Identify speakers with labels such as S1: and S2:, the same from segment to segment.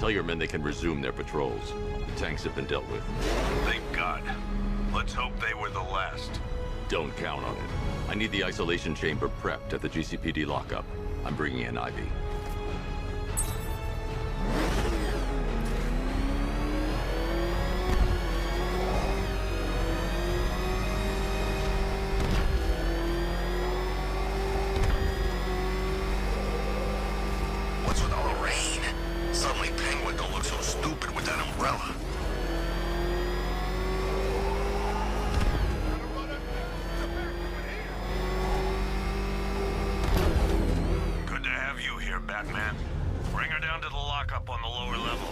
S1: Tell your men they can resume their patrols. The tanks have been dealt with.
S2: Thank God. Let's hope they were the last.
S1: Don't count on it. I need the isolation chamber prepped at the GCPD lockup. I'm bringing in Ivy.
S2: What's with all the rain? Suddenly Penguin don't look so stupid with that umbrella. Good to have you here, Batman. Bring her down to the lockup on the lower level.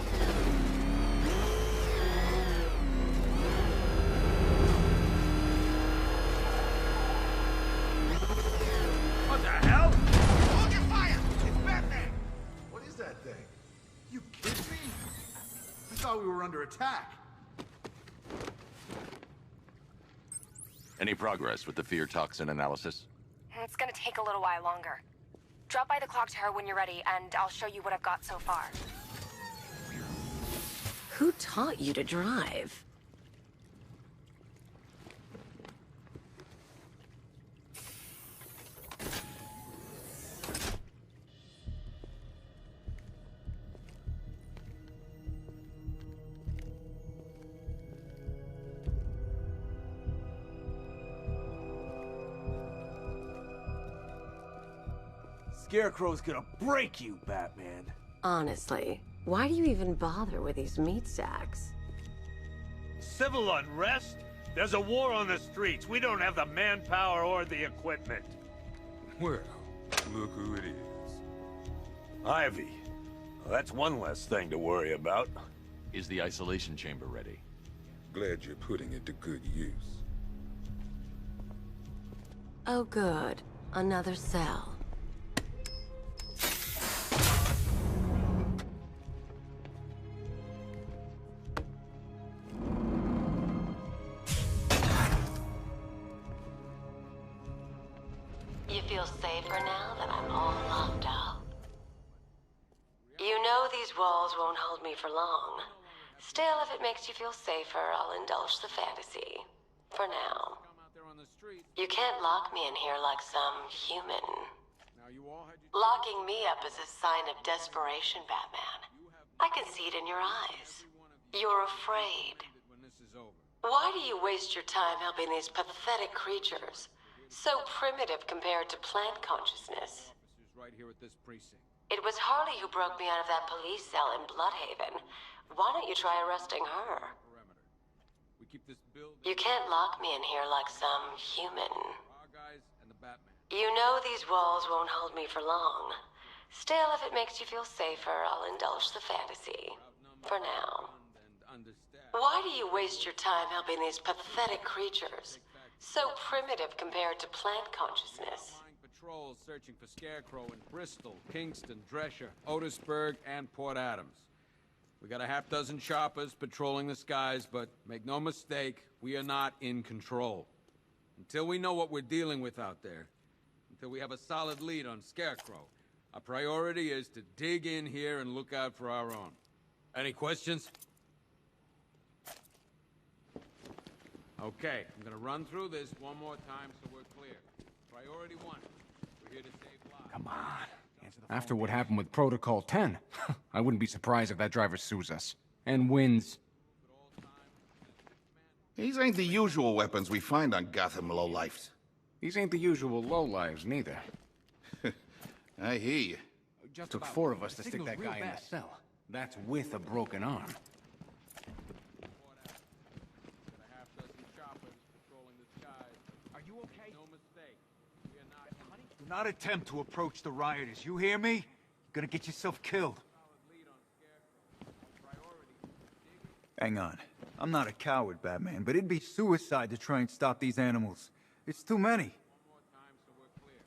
S3: What the hell? Hold your fire! It's Batman!
S4: What is that thing? You kidding me? I thought we were under attack.
S1: Any progress with the fear toxin analysis?
S5: It's gonna take a little while longer. Drop by the clock tower when you're ready, and I'll show you what I've got so far.
S6: Who taught you to drive?
S3: Scarecrow's gonna break you, Batman.
S6: Honestly, why do you even bother with these meat sacks?
S7: Civil unrest? There's a war on the streets. We don't have the manpower or the equipment.
S2: Well, look who it is.
S7: Ivy. Well, that's one less thing to worry about.
S1: Is the isolation chamber ready?
S2: Glad you're putting it to good use.
S6: Oh good, another cell. You feel safer now that I'm all locked up? You know these walls won't hold me for long. Still, if it makes you feel safer, I'll indulge the fantasy. For now. You can't lock me in here like some human. Locking me up is a sign of desperation, Batman. I can see it in your eyes. You're afraid. Why do you waste your time helping these pathetic creatures? So primitive compared to plant consciousness. It was Harley who broke me out of that police cell in Bloodhaven. Why don't you try arresting her? You can't lock me in here like some human. You know these walls won't hold me for long. Still, if it makes you feel safer, I'll indulge the fantasy. For now. Why do you waste your time helping these pathetic creatures? So primitive compared to plant consciousness.
S8: Patrols searching for Scarecrow in Bristol, Kingston, Drescher, Otisburg, and Port Adams. We got a half-dozen choppers patrolling the skies, but make no mistake, we are not in control. Until we know what we're dealing with out there, until we have a solid lead on Scarecrow, our priority is to dig in here and look out for our own. Any questions? Okay, I'm gonna run through this one more time so we're clear. Priority 1, we're here to save lives.
S9: Come on. After what happened with Protocol 10, I wouldn't be surprised if that driver sues us. And wins.
S4: These ain't the usual weapons we find on Gotham lowlifes.
S9: These ain't the usual lowlives, neither.
S4: I hear you.
S9: Took 4 of us to stick that guy in the cell. That's with a broken arm.
S8: Are you okay? No mistake. We are not... Do not attempt to approach the rioters, you hear me? You're gonna get yourself killed.
S10: Hang on. I'm not a coward, Batman, but it'd be suicide to try and stop these animals. It's too many.
S8: One more time so we're clear.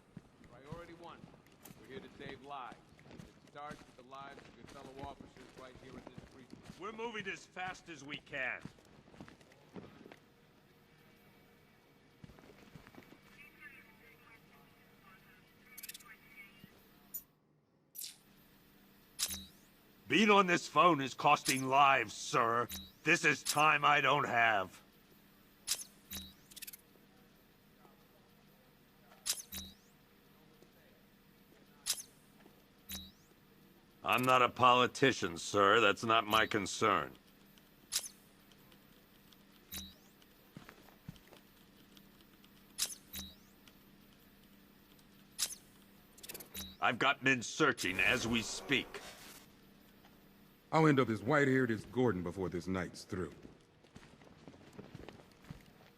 S8: Priority 1, we're here to save lives. It starts with the lives of your fellow officers right here in this precinct.
S7: We're moving as fast as we can. Being on this phone is costing lives, sir. This is time I don't have. I'm not a politician, sir. That's not my concern. I've got men searching as we speak.
S11: I'll end up as white-haired as Gordon before this night's through.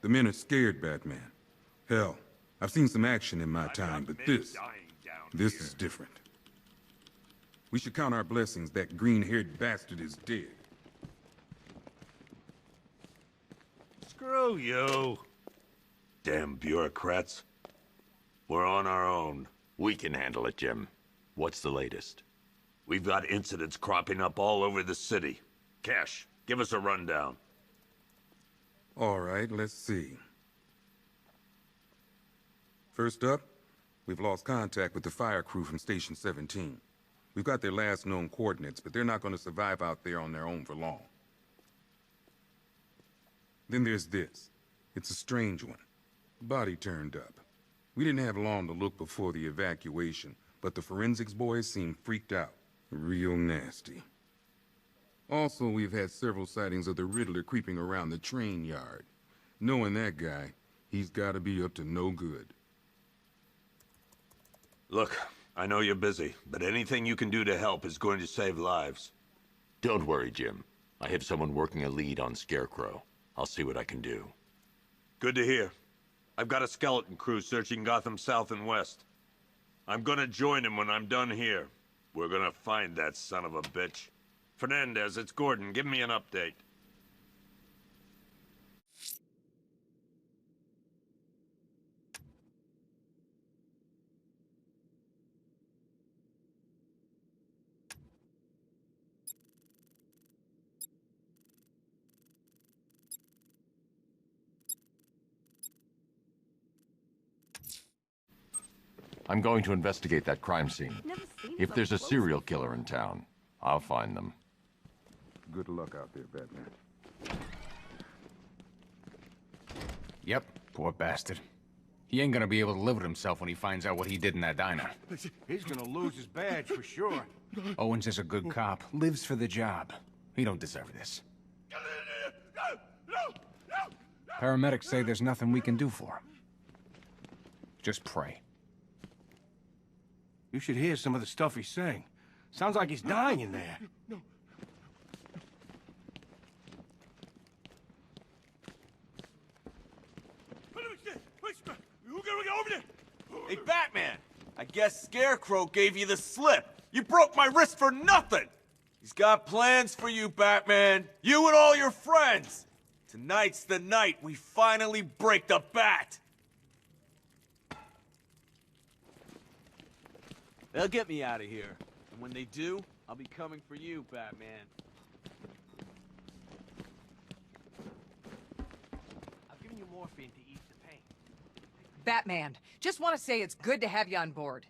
S11: The men are scared, Batman. Hell, I've seen some action in my time, but this is different. We should count our blessings that green-haired bastard is dead.
S7: Screw you. Damn bureaucrats. We're on our own.
S1: We can handle it, Jim. What's the latest?
S7: We've got incidents cropping up all over the city. Cash, give us a rundown.
S11: All right, let's see. First up, we've lost contact with the fire crew from Station 17. We've got their last known coordinates, but they're not going to survive out there on their own for long. Then there's this. It's a strange one. Body turned up. We didn't have long to look before the evacuation, but the forensics boys seemed freaked out. Real nasty. Also, we've had several sightings of the Riddler creeping around the train yard. Knowing that guy, he's got to be up to no good.
S7: Look, I know you're busy, but anything you can do to help is going to save lives.
S1: Don't worry, Jim. I have someone working a lead on Scarecrow. I'll see what I can do.
S7: Good to hear. I've got a skeleton crew searching Gotham South and West. I'm gonna join him when I'm done here. We're gonna find that son of a bitch. Fernandez, it's Gordon. Give me an update.
S1: I'm going to investigate that crime scene. If there's a serial killer in town, I'll find them.
S11: Good luck out there, Batman.
S9: Yep, poor bastard. He ain't gonna be able to live with himself when he finds out what he did in that diner.
S3: He's gonna lose his badge for sure.
S9: Owens is a good cop, lives for the job. He don't deserve this. Paramedics say there's nothing we can do for him. Just pray.
S3: You should hear some of the stuff he's saying. Sounds like he's dying in there.
S12: Hey, Batman! I guess Scarecrow gave you the slip. You broke my wrist for nothing! He's got plans for you, Batman. You and all your friends. Tonight's the night we finally break the bat. They'll get me out of here. And when they do, I'll be coming for you, Batman.
S13: I've given you morphine to ease the pain.
S14: Batman, just want to say it's good to have you on board.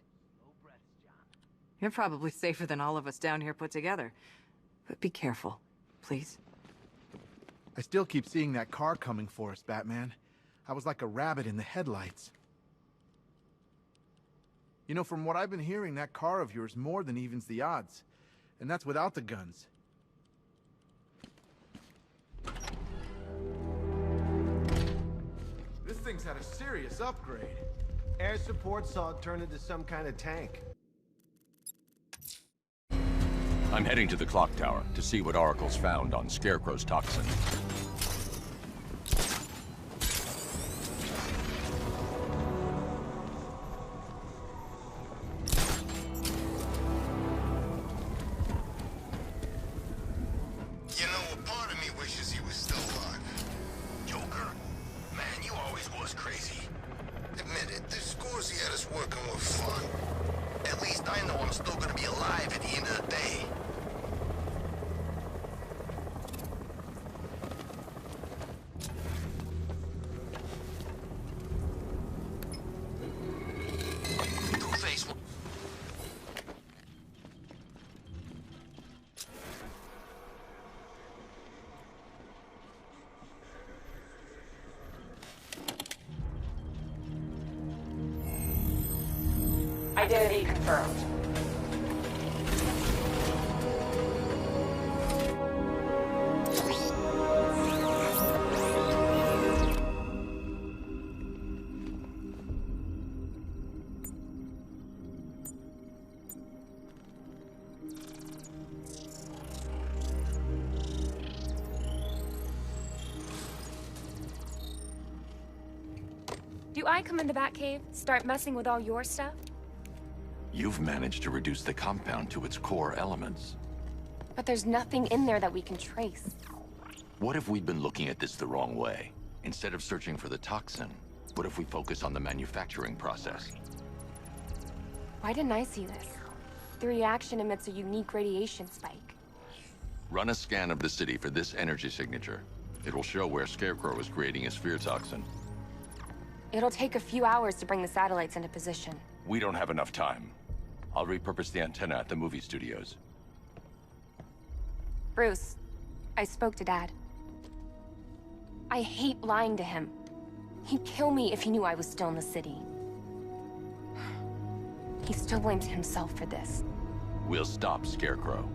S15: You're probably safer than all of us down here put together. But be careful, please.
S4: I still keep seeing that car coming for us, Batman. I was like a rabbit in the headlights. You know, from what I've been hearing, that car of yours more than evens the odds. And that's without the guns. This thing's had a serious upgrade.
S13: Air support saw it turn into some kind of tank.
S1: I'm heading to the clock tower to see what Oracle's found on Scarecrow's toxin.
S2: You know, a part of me wishes he was still alive. Joker, man, you always was crazy. Admit it, the scores he had us working were fun. At least I know I'm still gonna be alive at the end of the day.
S5: Identity confirmed. Do I come in the Batcave, start messing with all your stuff?
S16: You've managed to reduce the compound to its core elements.
S5: But there's nothing in there that we can trace.
S16: What if we'd been looking at this the wrong way? Instead of searching for the toxin, what if we focus on the manufacturing process?
S5: Why didn't I see this? The reaction emits a unique radiation spike.
S16: Run a scan of the city for this energy signature. It will show where Scarecrow is creating his fear toxin.
S5: It'll take a few hours to bring the satellites into position.
S16: We don't have enough time. I'll repurpose the antenna at the movie studios.
S5: Bruce, I spoke to Dad. I hate lying to him. He'd kill me if he knew I was still in the city. He still blames himself for this.
S16: We'll stop Scarecrow.